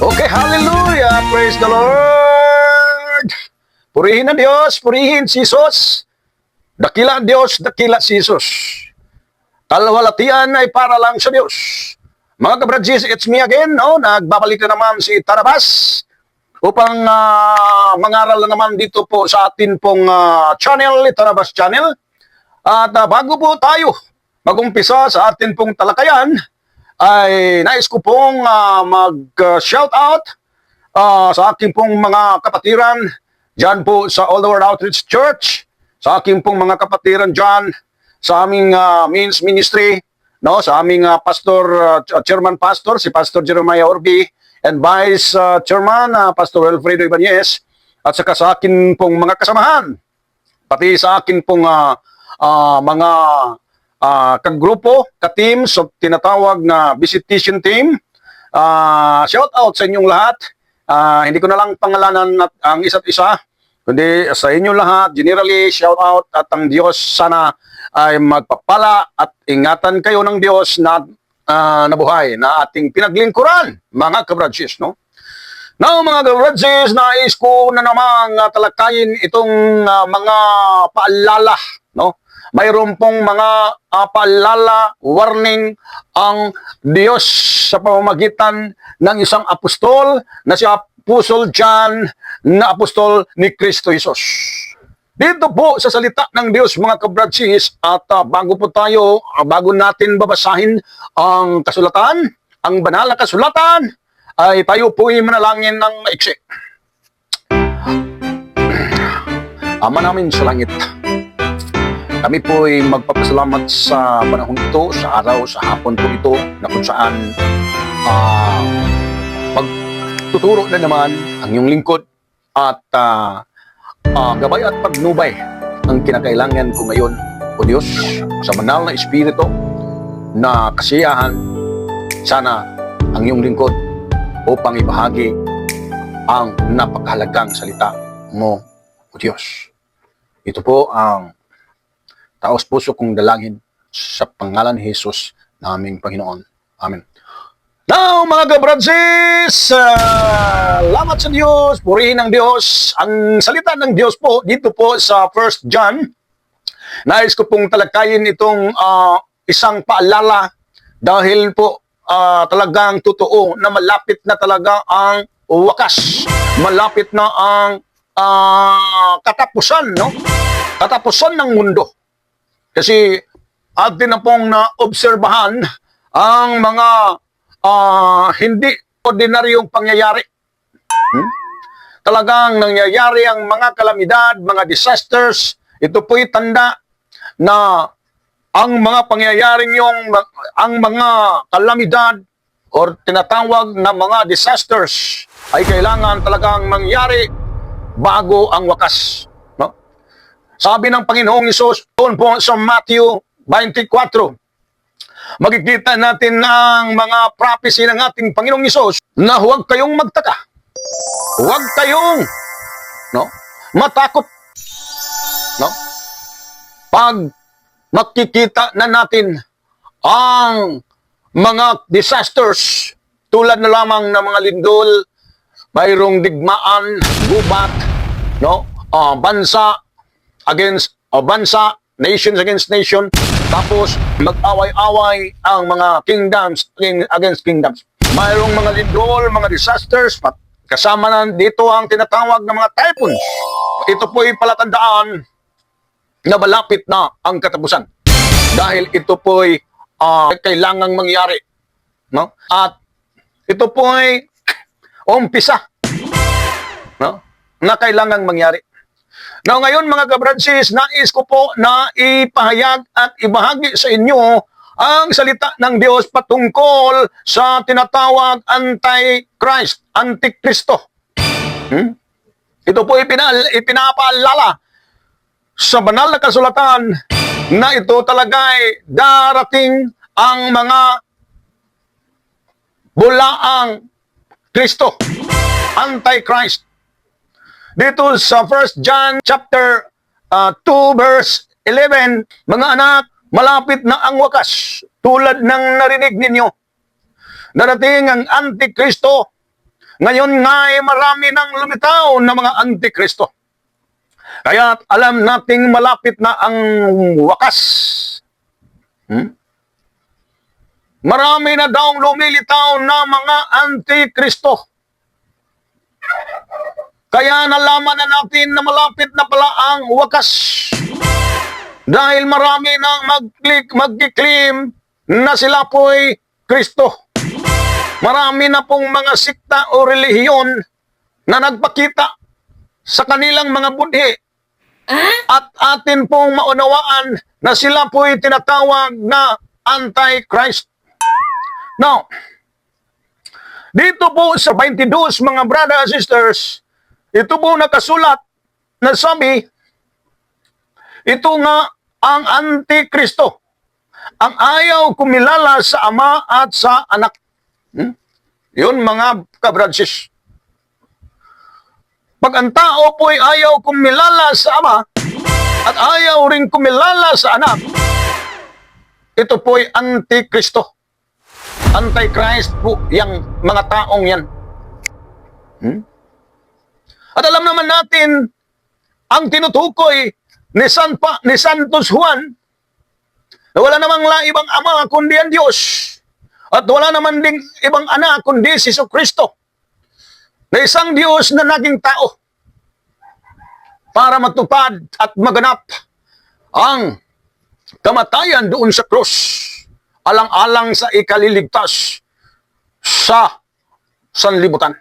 Okay, hallelujah! Praise the Lord! Purihin ang Diyos, purihin si Jesus. Dakila ang Diyos, dakila si Jesus. Kalwalatian ay para lang sa Diyos. Mga kabradjis, it's me again. Nagbabalik na naman si Tarabas upang mangaral na naman dito po sa atin pong channel, Tarabas Channel. At bago po tayo mag-umpisa sa atin pong talakayan, ay nais ko pong mag-shout out sa aking pong mga kapatiran dyan po sa All the World Outreach Church, sa aking pong mga kapatiran dyan sa aming Means Ministry, sa aming chairman pastor, si Pastor Jeremiah Orbi, and Vice Chairman, Pastor Wilfredo Ibanez, at saka sa akin pong mga kasamahan, pati sa akin pong mga kagrupo, ka-team, so tinatawag na visitation team. Shout out sa inyong lahat. Hindi ko na lang pangalanan ang isa't isa, kundi sa inyong lahat, generally, shout out at ang Diyos sana ay magpapala at ingatan kayo ng Diyos na nabuhay na ating pinaglingkuran, mga kabradjis, no? Now, mga kabradjis, nais ko na namang talakayin itong mga paalala, no? Mayroon pong mga paalala, warning ang Diyos sa pamamagitan ng isang apostol na si Apostol John na apostol ni Kristo Jesus. Dito po sa salita ng Diyos, mga kabradsis, at bago natin babasahin ang kasulatan, ang banal na kasulatan, ay tayo po'y manalangin ng maiksi. Ama namin sa langit, kami po'y magpapasalamat sa panahon ito, sa araw, sa hapon po ito, na kung saan magtuturo na naman ang iyong lingkod at gabay at pagnubay ang kinakailangan ko ngayon, O Diyos, sa banal na Espiritu na kasiyahan sana ang iyong lingkod upang ibahagi ang napakahalagang salita mo, O Diyos. Ito po ang taos puso kong dalangin sa pangalan ni Jesus na aming Panginoon. Amen. Now, mga kabradsis, salamat sa Diyos, purihin ng Diyos. Ang salita ng Diyos po, dito po sa 1 John, nais ko pong talakayin itong isang paalala dahil po talagang totoo na malapit na talaga ang wakas. Malapit na ang katapusan, no? Katapusan ng mundo. Kasi atin na pong naobserbahan ang mga hindi ordinaryong pangyayari. Talagang nangyayari ang mga kalamidad, mga disasters. Ito po'y tanda na ang mga pangyayaring ang mga kalamidad or tinatawag na mga disasters ay kailangan talagang mangyari bago ang wakas. Sabi ng Panginoong Hesus doon po sa Matthew 24, makikita natin ang mga prophecy ng ating Panginoong Hesus na huwag kayong magtaka. Huwag kayong matakot. Pag makikita na natin ang mga disasters tulad na lamang ng mga lindol, mayroong digmaan, gubat, bansa against bansa, nations against nation, tapos mag-away-away ang mga kingdoms against kingdoms. Mayroong mga lindol, mga disasters, kasama na dito ang tinatawag ng mga typhoons. Ito po'y palatandaan na malapit na ang katapusan. Dahil ito po'y kailangang mangyari. At ito po'y umpisa na kailangang mangyari. Now, ngayon mga kabradsis, nais ko po na ipahayag at ibahagi sa inyo ang salita ng Diyos patungkol sa tinatawag Antichrist, Antikristo. Ito po ipinapaalala sa banal na kasulatan na ito talaga'y darating ang mga bulaang Kristo, Antichrist. Dito sa 1 John chapter 2 verse 11, mga anak, malapit na ang wakas. Tulad ng narinig ninyo, darating ang Antikristo Ngayon nga'y marami nang lumitaw na mga antikristo. Kaya alam nating malapit na ang wakas. Marami na daw lumilitaw na mga antikristo. Kaya nalaman na natin na malapit na pala ang wakas. Dahil marami nang mag-claim na sila po'y Kristo. Marami na pong mga sikta o relihiyon na nagpakita sa kanilang mga budhi. At atin pong maunawaan na sila po'y tinatawag na Antichrist. Now, dito po sa 22, mga brothers and sisters, ito po nakasulat na sabi, ito nga ang Antikristo, ang ayaw kumilala sa ama at sa anak. Yun mga kabradsis. Pag ang tao po'y ayaw kumilala sa ama at ayaw rin kumilala sa anak, ito po'y Antikristo. Antichrist po yung mga taong yan. At alam naman natin, ang tinutukoy ni Santos Juan, na wala namang ibang ama kundi ang Diyos, at wala naman ding ibang anak kundi si Jesucristo, na isang Diyos na naging tao, para matupad at maganap ang kamatayan doon sa krus, alang-alang sa ikaliligtas sa sanlibutan.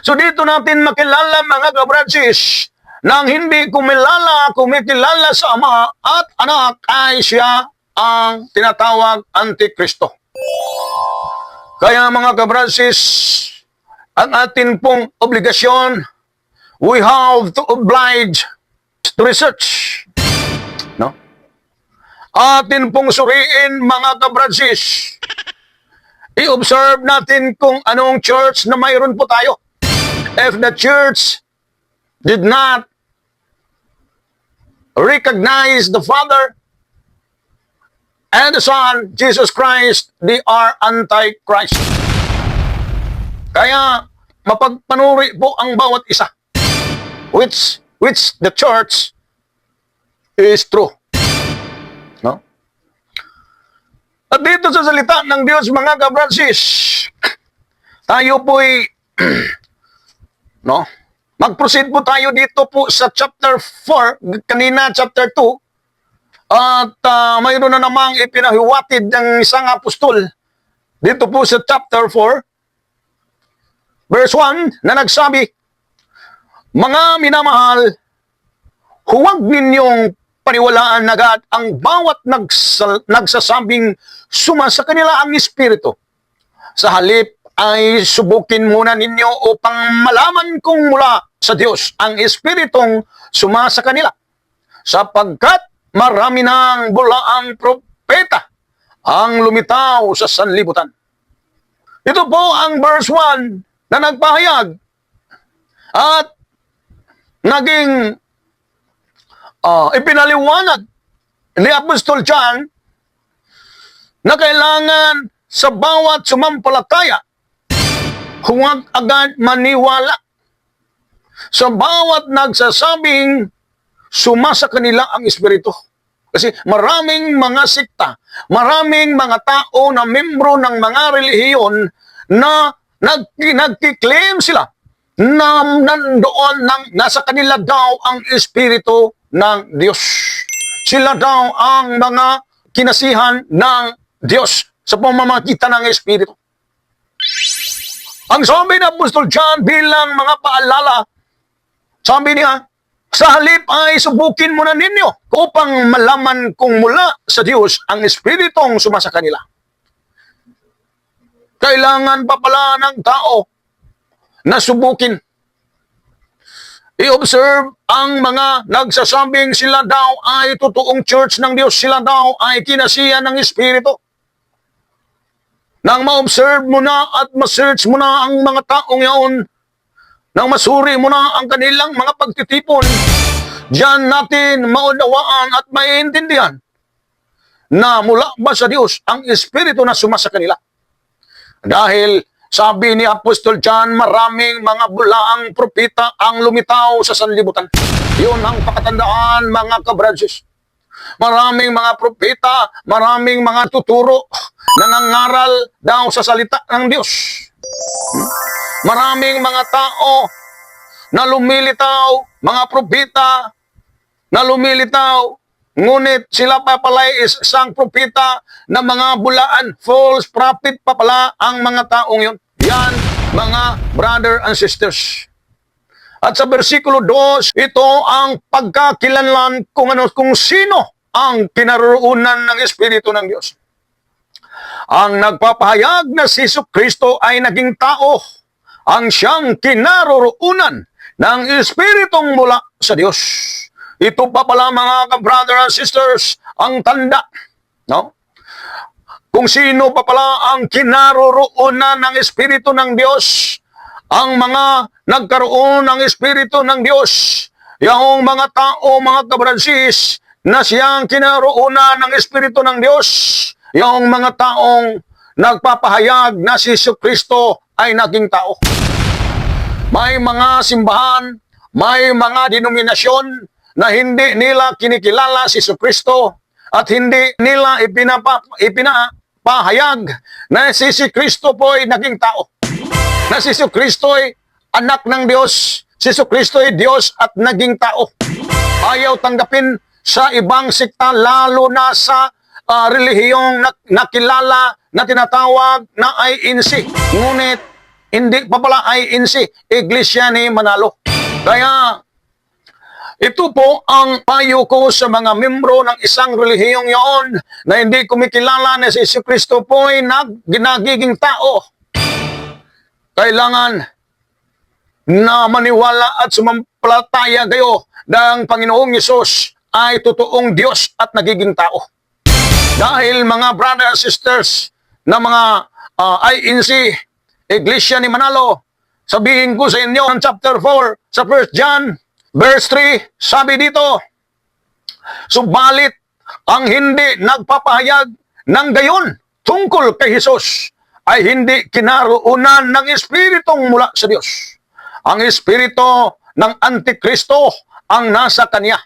So dito natin makilala, mga kabradsis, nang hindi kumikilala sa ama at anak, ay siya ang tinatawag Antikristo. Kaya mga kabradsis, ang atin pong obligasyon, we have to oblige to research. No? Atin pong suriin, mga kabradsis. I-observe natin kung anong church na mayroon po tayo. If the church did not recognize the Father and the Son, Jesus Christ, they are Antichrist. Kaya mapagpanuri po ang bawat isa, which the church is true. No? At dito sa salita ng Diyos, mga kabradsis, tayo po'y no? Mag-proceed po tayo dito po sa chapter 4, kanina chapter 2, at mayroon na namang ipinahiwatid ng isang apostol dito po sa chapter 4, verse 1, na nagsabi, mga minamahal, huwag ninyong paniwalaan agad ang bawat nagsasabing sumasa kanila ang Espiritu. Sa halip ay subukin muna ninyo upang malaman kung mula sa Diyos ang Espiritong sumasa kanila. Sapagkat marami ng bulaang propeta ang lumitaw sa sanlibutan. Ito po ang verse 1 na nagpahayag at naging ipinaliwanag ni Apostol John na kailangan sa bawat sumampalataya, huwag agad maniwala sa bawat nagsasabing sumasa kanila ang Espiritu. Kasi maraming mga sikta, maraming mga tao na membro ng mga relihiyon na nagkiklaim sila na nandoon, nasa kanila daw ang Espiritu ng Diyos. Sila daw ang mga kinasihan ng Diyos sa pamamagitan ng Espiritu. Ang sabi ng Apostol John bilang mga paalala, sabi niya, sa halip ay subukin muna ninyo upang malaman kung mula sa Diyos ang Espiritong sumasa kanila. Kailangan pa pala ng tao na subukin. I-observe ang mga nagsasabing sila daw ay totoong church ng Diyos, sila daw ay kinasihan ng Espiritu. Nang ma-observe mo na at ma-search mo na ang mga taong yaon, nang masuri mo na ang kanilang mga pagtitipon, diyan natin maunawaan at maiintindihan na mula ba sa Diyos ang Espiritu na sumasa kanila. Dahil Sabi ni Apostol John, maraming mga bulaang propeta ang lumitaw sa sanlibutan. Yun ang pakatandaan, mga kabradsis. Maraming mga propeta, maraming mga tuturo, nangangaral daw sa salita ng Diyos. Maraming mga tao na lumilitaw, mga propeta na lumilitaw, ngunit sila pa pala isang propeta na mga bulaan, false prophet pa pala ang mga taong yun. Yan, mga brother and sisters. At sa versikulo 2, ito ang pagkakilanlan kung sino ang kinaroroonan ng Espiritu ng Diyos. Ang nagpapahayag na si Jesucristo ay naging tao, ang siyang kinaroroonan ng Espiritong mula sa Diyos. Ito pa pala, mga brother and sisters, ang tanda, no? Kung sino pa pala ang kinaroroonan ng Espiritu ng Diyos, ang mga nagkaroon ng Espiritu ng Diyos, yung mga tao, mga kabransis, na siyang kinaroonan ng Espiritu ng Diyos, yung mga taong nagpapahayag na si Jesucristo ay naging tao. May mga simbahan, may mga denominasyon na hindi nila kinikilala si Jesucristo at hindi nila ipinapahayag na si Jesucristo po ay naging tao. Na si Jesucristo ay anak ng Diyos, si Jesucristo ay Diyos at naging tao. Ayaw tanggapin sa ibang sekta, lalo na sa relihiyong nakilala na tinatawag na INC. Ngunit hindi pa pala INC, Iglesia ni Manalo. Kaya ito po ang payo ko sa mga membro ng isang relihiyong yon na hindi kumikilala na si Jesucristo po ay nagiging tao. Kailangan na maniwala at sumampalataya kayo ng Panginoong Yesus ay totoong Diyos at nagiging tao. Dahil mga brothers and sisters na mga INC, Iglesia ni Manalo, sabihin ko sa inyo ang chapter 4 sa 1 John, verse 3, sabi dito, subalit ang hindi nagpapahayag ng gayon tungkol kay Jesus ay hindi kinaroonan ng Espiritong mula sa Diyos. Ang Espiritu ng Antikristo ang nasa Kanya.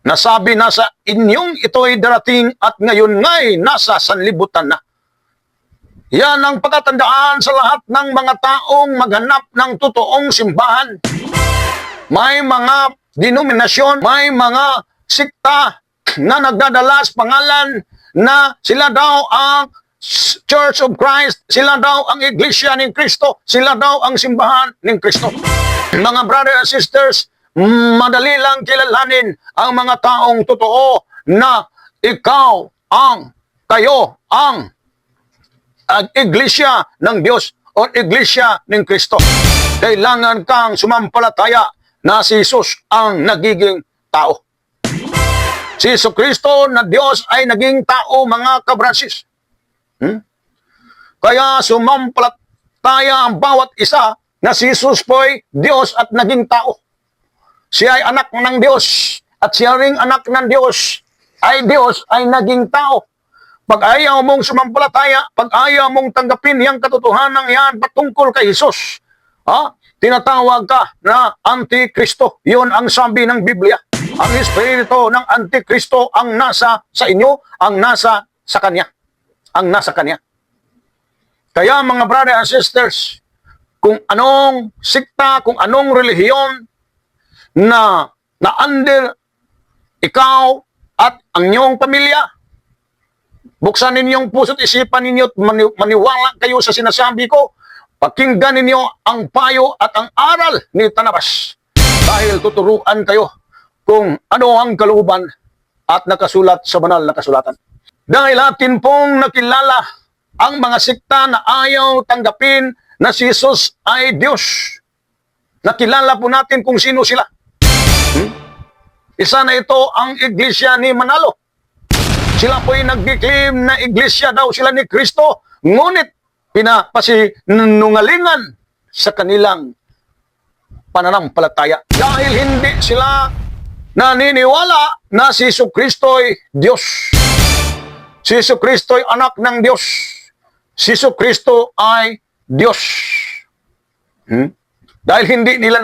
Nasabi na sa inyong ito'y darating at ngayon nga'y nasa sanlibutan na. Yan ang pagkatandaan sa lahat ng mga taong maghanap ng totoong simbahan. May mga denominasyon, may mga sikta na nagdadala sa pangalan na sila daw ang Church of Christ, sila daw ang Iglesia ng Kristo, sila daw ang simbahan ng Kristo. Mga brothers and sisters, madali lang kilalanin ang mga taong totoo na kayo ang Iglesia ng Diyos o Iglesia ng Kristo. Kailangan kang sumampalataya na si Jesus ang nagiging tao. Si Jesucristo na Diyos ay naging tao, mga kabransis. Kaya sumampalataya ang bawat isa na si Jesus po ay Diyos at naging tao. Siya ay anak ng Diyos at siya ring anak ng Diyos ay naging tao. Pag ayaw mong sumampalataya, pag ayaw mong tanggapin yung katotohanan yan patungkol kay Jesus, tinatawag ka na Antikristo. Yun ang sabi ng Biblia. Ang Espiritu ng Antikristo ang nasa sa inyo, ang nasa sa Kanya. Ang nasa Kanya. Kaya mga brothers and sisters, kung anong sikta, kung anong relihiyon na under ikaw at ang iyong pamilya, buksan ninyong puso't isipan ninyo at maniwala kayo sa sinasabi ko. Pakinggan ninyo ang payo at ang aral ni Tanabas. Dahil tuturuan kayo kung ano ang kalooban at nakasulat sa banal na kasulatan. Dahil atin pong nakilala ang mga sikta na ayaw tanggapin na si Jesus ay Diyos. Nakilala po natin kung sino sila. Isa na ito ang Iglesia ni Manalo. Sila po'y nag-declaim na iglesia daw sila ni Kristo, ngunit pinapasinungalingan sa kanilang pananampalataya. Dahil hindi sila naniniwala na si Jesucristo ay Diyos. Si Jesucristo ay anak ng Diyos. Si Jesucristo ay Diyos. Dahil hindi nila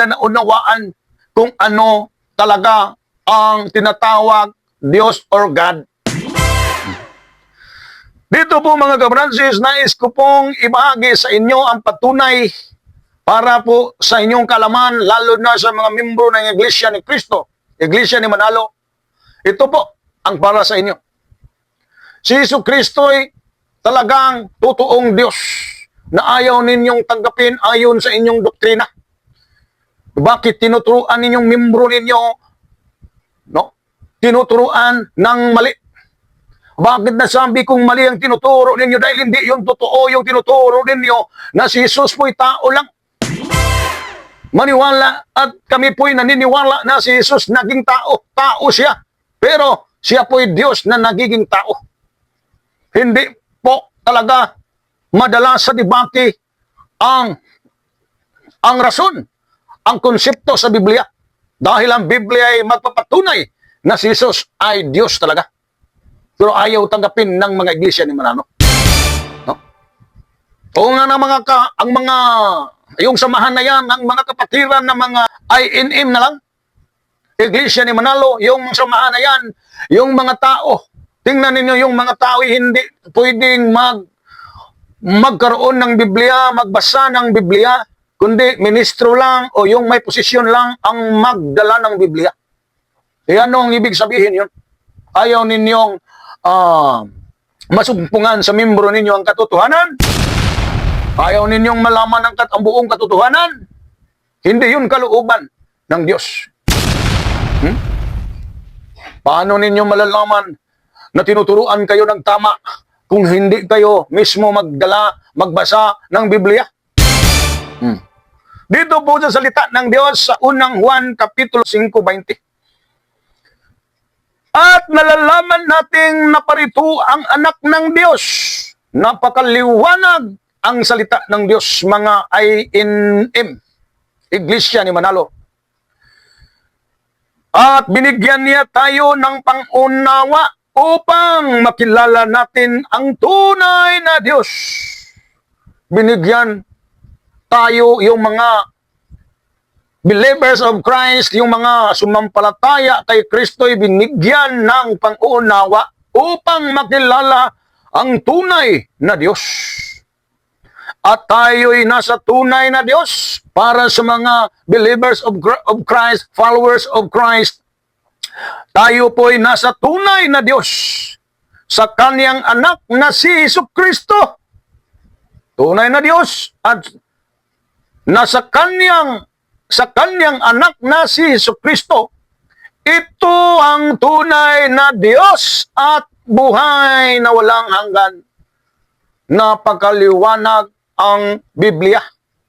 naunawaan kung ano talaga ang tinatawag Diyos or God. Dito po mga kabransis, nais ko pong ibahagi sa inyo ang patunay para po sa inyong kalaman, lalo na sa mga membro ng Iglesia ni Cristo, Iglesia ni Manalo. Ito po ang para sa inyo. Si Jesucristo ay talagang totoong Diyos na ayaw ninyong tanggapin ayon sa inyong doktrina. Bakit tinuturuan ninyong membro ninyo, no? Tinuturuan ng mali. Bakit nasabi kong mali ang tinuturo ninyo? Dahil hindi yung totoo yung tinuturo ninyo na si Jesus po'y tao lang. Maniwala at kami po'y naniniwala na si Jesus naging tao. Tao siya. Pero siya po'y Diyos na nagiging tao. Hindi po talaga madala sa debate ang rason, ang konsepto sa Biblia. Dahil ang Biblia ay magpapatunay na si Jesus ay Diyos talaga. Pero ayaw tanggapin ng mga iglesia ni Manalo. No? O nga na yung samahan na yan, ang mga kapatiran na mga INM na lang, iglesia ni Manalo, yung samahan na yan, yung mga tao, tingnan ninyo yung mga tao hindi pwedeng magkaroon ng Biblia, magbasa ng Biblia, kundi ministro lang o yung may posisyon lang ang magdala ng Biblia. E ano ang ibig sabihin yun? Ayaw ninyong masumpungan sa membro ninyo ang katotohanan? Ayaw ninyong malaman ang buong katotohanan? Hindi yun kalooban ng Diyos. Paano ninyo malalaman na tinuturuan kayo ng tama kung hindi kayo mismo magbasa ng Biblia? Dito po sa salita ng Diyos sa unang Juan Kapitulo 5:20. At nalalaman nating naparito ang anak ng Diyos. Napakaliwanag ang salita ng Diyos, mga INM, Iglesia ni Manalo. At binigyan niya tayo ng pangunawa upang makilala natin ang tunay na Diyos. Binigyan tayo yung mga believers of Christ, yung mga sumampalataya kay Kristo ay binigyan ng pangunawa upang makilala ang tunay na Diyos. At tayo'y nasa tunay na Diyos para sa mga believers of Christ, followers of Christ. Tayo po'y nasa tunay na Diyos sa Kanyang anak na si Jesucristo. Tunay na Diyos at nasa sa Kanyang anak na si Jesucristo. Ito ang tunay na Diyos at buhay na walang hanggan. Napakaliwanag ang Biblia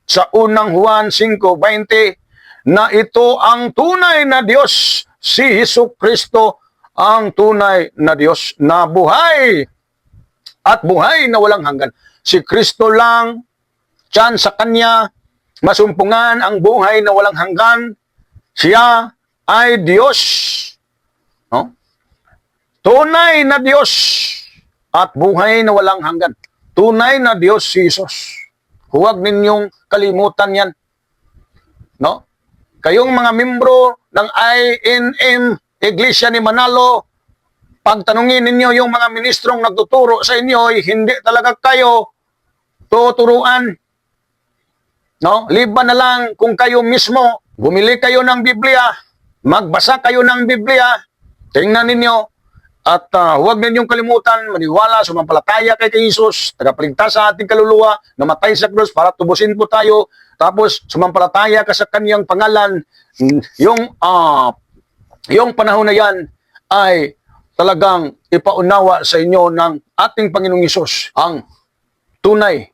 sa unang Juan 5:20 na ito ang tunay na Diyos, si Jesucristo ang tunay na Diyos na buhay at buhay na walang hanggan. Si Kristo lang, tiyan sa Kanya, masumpungan ang buhay na walang hanggan. Siya ay Diyos. No? Tunay na Diyos at buhay na walang hanggan. Tunay na Diyos si Jesus. Huwag ninyong kalimutan yan. No? Kayong mga membro ng INM, Iglesia ni Manalo, pagtanungin ninyo yung mga ministrong nagtuturo sa inyo, hindi talaga kayo tuturuan. No? Liban na lang kung kayo mismo, bumili kayo ng Biblia, magbasa kayo ng Biblia, tingnan ninyo, at huwag ninyong kalimutan, maniwala, sumampalataya kay Jesus, tagapagligtas sa ating kaluluwa, namatay sa krus para tubusin po tayo, tapos sumampalataya ka sa Kanyang pangalan, yung panahon na yan ay talagang ipaunawa sa inyo ng ating Panginoong Hesus ang tunay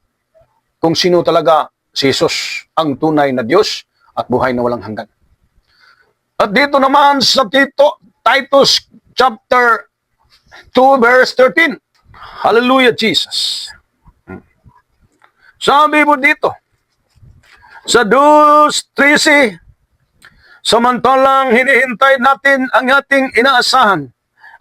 kung sino talaga si Jesus, ang tunay na Diyos at buhay na walang hanggan. At dito naman sa Titus chapter 2 verse 13. Hallelujah, Jesus. Sabi mo dito, sa 2:13, samantalang hinihintay natin ang ating inaasahan,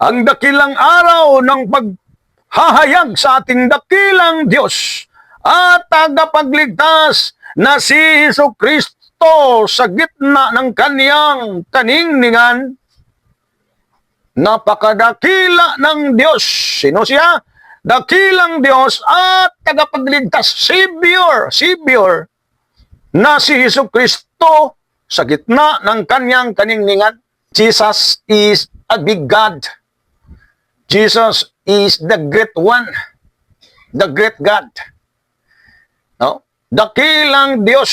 ang dakilang araw ng paghahayag sa ating dakilang Diyos at tagapagligtas na si Jesu-Kristo sa gitna ng kaniyang kaningningan. Napakadakila ng Diyos. Sino siya? Dakilang Diyos at tagapagligtas, Savior na si Jesu-Kristo sa gitna ng kanyang kaningningan. Jesus is a big God. Jesus is the great one, the great God. No? Dakilang Diyos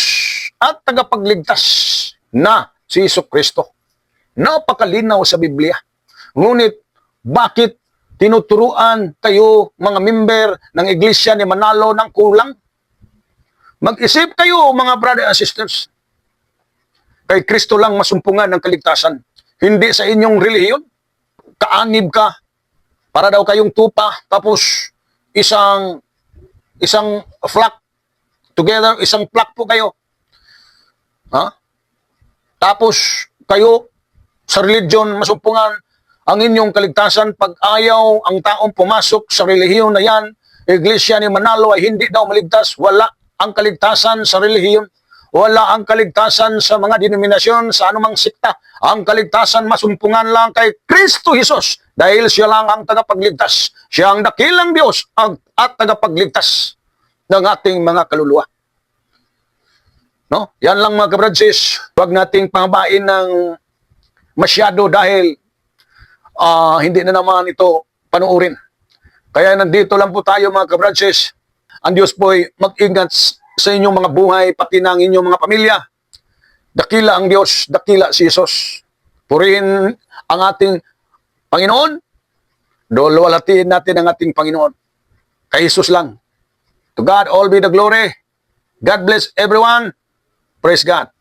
at tagapagligtas na si Jesu-Kristo. Napakalinaw sa Biblia. Ngunit, bakit tinuturuan kayo, mga member ng Iglesia ni Manalo, ng kulang? Mag-isip kayo, mga brother and sisters. Kay Kristo lang masumpungan ng kaligtasan. Hindi sa inyong relihiyon. Kaanib ka. Para daw kayong tupa. Tapos, isang flock. Together, isang flock po kayo. Ha? Tapos, kayo, sa religion, masumpungan ang inyong kaligtasan. Pag ayaw ang taong pumasok sa relihiyon na yan, Iglesia ni Manalo ay hindi daw maligtas. Wala ang kaligtasan sa relihiyon. Wala ang kaligtasan sa mga denominasyon, sa anumang sikta. Ang kaligtasan masumpungan lang kay Kristo Jesus dahil siya lang ang tagapagligtas. Siya ang dakilang Diyos at tagapagligtas ng ating mga kaluluwa. No? Yan lang mga kabradsis. Huwag nating pangabain ng masyado dahil hindi na naman ito panuurin. Kaya nandito lang po tayo mga kabradsis. Ang Diyos po ay mag-ingat sa inyong mga buhay, pati ng inyong mga pamilya. Dakila ang Diyos, dakila si Jesus. Purihin ang ating Panginoon. Luwalhatiin natin ang ating Panginoon. Kay Jesus lang. To God all be the glory. God bless everyone. Praise God.